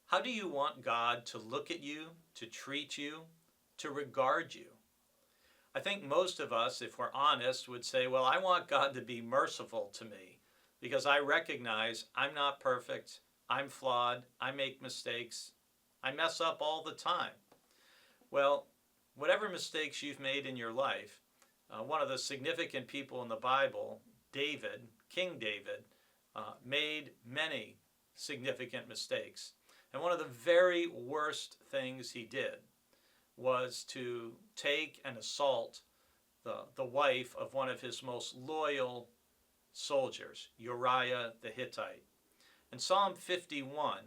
How do you want God to look at you, to treat you, to regard you? I think most of us, if we're honest, would say, well, I want God to be merciful to me because I recognize I'm not perfect, I'm flawed, I make mistakes, I mess up all the time. Well, whatever mistakes you've made in your life, one of the significant people in the Bible, David, King David, made many significant mistakes. And one of the very worst things he did was to take and assault the wife of one of his most loyal soldiers, Uriah the Hittite. And Psalm 51,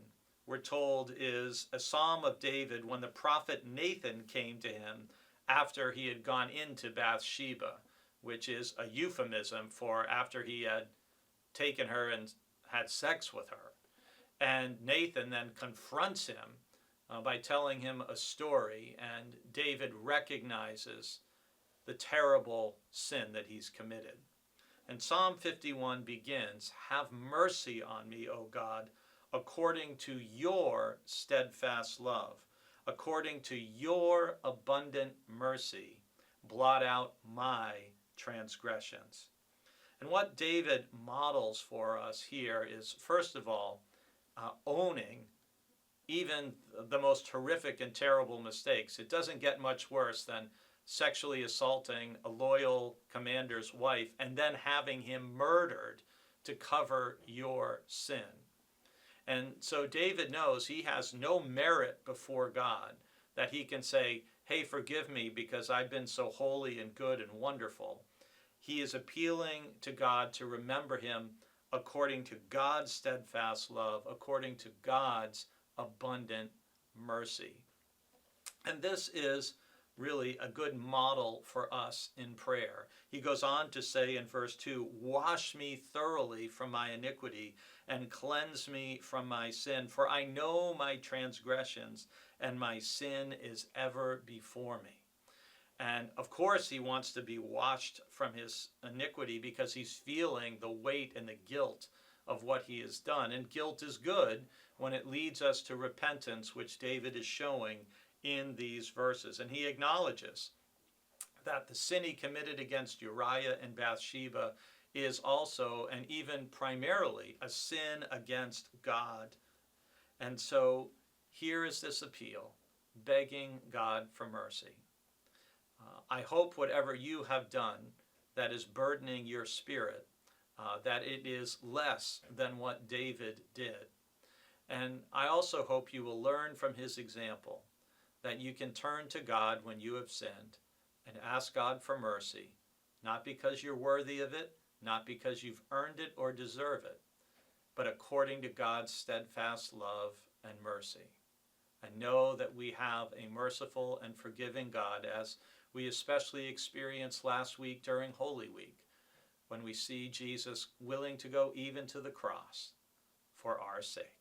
we're told, is a psalm of David when the prophet Nathan came to him after he had gone into Bathsheba, which is a euphemism for after he had taken her and had sex with her. And Nathan then confronts him by telling him a story, and David recognizes the terrible sin that he's committed. And Psalm 51 begins, "Have mercy on me, O God, according to your steadfast love, according to your abundant mercy, blot out my transgressions." And what David models for us here is, first of all, owning even the most horrific and terrible mistakes. It doesn't get much worse than sexually assaulting a loyal commander's wife and then having him murdered to cover your sin. And so David knows he has no merit before God that he can say, hey, forgive me because I've been so holy and good and wonderful. He is appealing to God to remember him according to God's steadfast love, according to God's abundant mercy. And this is really a good model for us in prayer. He goes on to say in verse 2, "Wash me thoroughly from my iniquity and cleanse me from my sin, for I know my transgressions and my sin is ever before me." And of course he wants to be washed from his iniquity because he's feeling the weight and the guilt of what he has done. And guilt is good when it leads us to repentance, which David is showing in these verses. And he acknowledges that the sin he committed against Uriah and Bathsheba is also, and even primarily, a sin against God. And so here is this appeal, begging God for mercy. I hope whatever you have done that is burdening your spirit, that it is less than what David did. And I also hope you will learn from his example that you can turn to God when you have sinned and ask God for mercy, not because you're worthy of it, not because you've earned it or deserve it, but according to God's steadfast love and mercy. And know that we have a merciful and forgiving God, as we especially experienced last week during Holy Week, when we see Jesus willing to go even to the cross for our sake.